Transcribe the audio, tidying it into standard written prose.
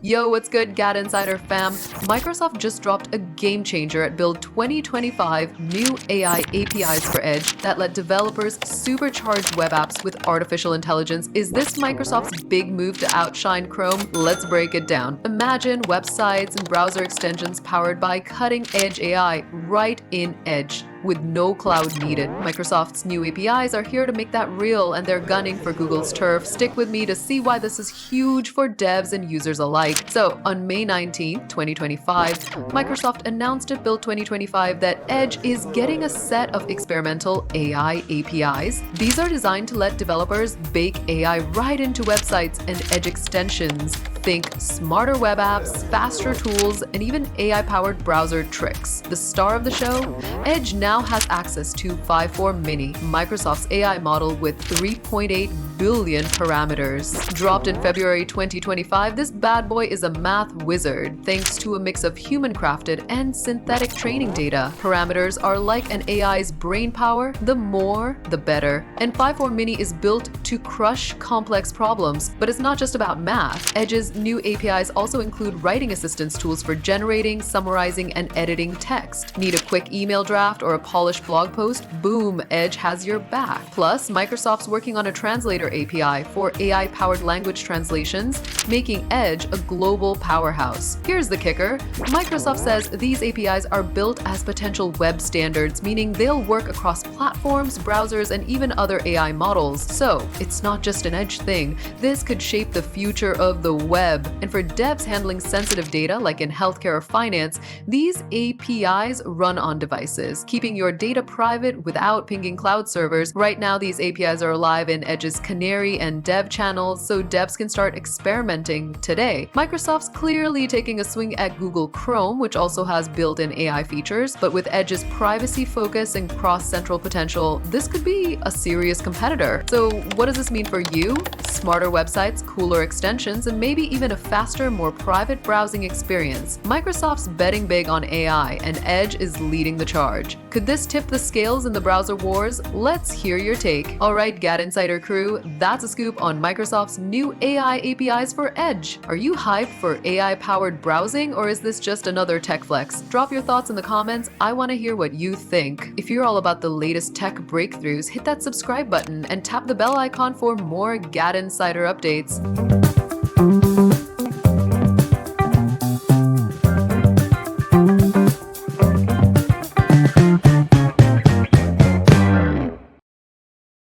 Yo, what's good, GadInsider fam? Microsoft just dropped a game changer at Build 2025 new AI APIs for Edge that let developers supercharge web apps with artificial intelligence. Is this Microsoft's big move to outshine Chrome? Let's break it down. Imagine websites and browser extensions powered by cutting-edge AI right in Edge, with no cloud needed. Microsoft's new APIs are here to make that real, and they're gunning for Google's turf. Stick with me to see why this is huge for devs and users alike. So, on May 19, 2025, Microsoft announced at Build 2025 that Edge is getting a set of experimental AI APIs. These are designed to let developers bake AI right into websites and Edge extensions. Think smarter web apps, faster tools, and even AI-powered browser tricks. The star of the show? Edge now has access to 5.4 Mini, Microsoft's AI model with 3.8 billion parameters. Dropped in February 2025, this bad boy is a math wizard, thanks to a mix of human-crafted and synthetic training data. Parameters are like an AI's brain power, the more, the better. And 5.4 Mini is built to crush complex problems, but it's not just about math. Edge's new APIs also include writing assistance tools for generating, summarizing, and editing text. Need a quick email draft or a polished blog post? Boom, Edge has your back. Plus, Microsoft's working on a translator API for AI-powered language translations, making Edge a global powerhouse. Here's the kicker. Microsoft says these APIs are built as potential web standards, meaning they'll work across platforms, browsers, and even other AI models. So, it's not just an Edge thing. This could shape the future of the web. And for devs handling sensitive data, like in healthcare or finance, these APIs run on devices, keeping your data private without pinging cloud servers. Right now, these APIs are live in Edge's Canary and Dev channels, so devs can start experimenting today. Microsoft's clearly taking a swing at Google Chrome, which also has built-in AI features, but with Edge's privacy focus and cross-central potential, this could be a serious competitor. So what does this mean for you? Smarter websites, cooler extensions, and maybe even a faster, more private browsing experience. Microsoft's betting big on AI, and Edge is leading the charge. Could this tip the scales in the browser wars? Let's hear your take. Alright, GadInsider crew, that's a scoop on Microsoft's new AI APIs for Edge. Are you hyped for AI-powered browsing, or is this just another tech flex? Drop your thoughts in the comments. I want to hear what you think. If you're all about the latest tech breakthroughs, hit that subscribe button and tap the bell icon for more GadInsider updates.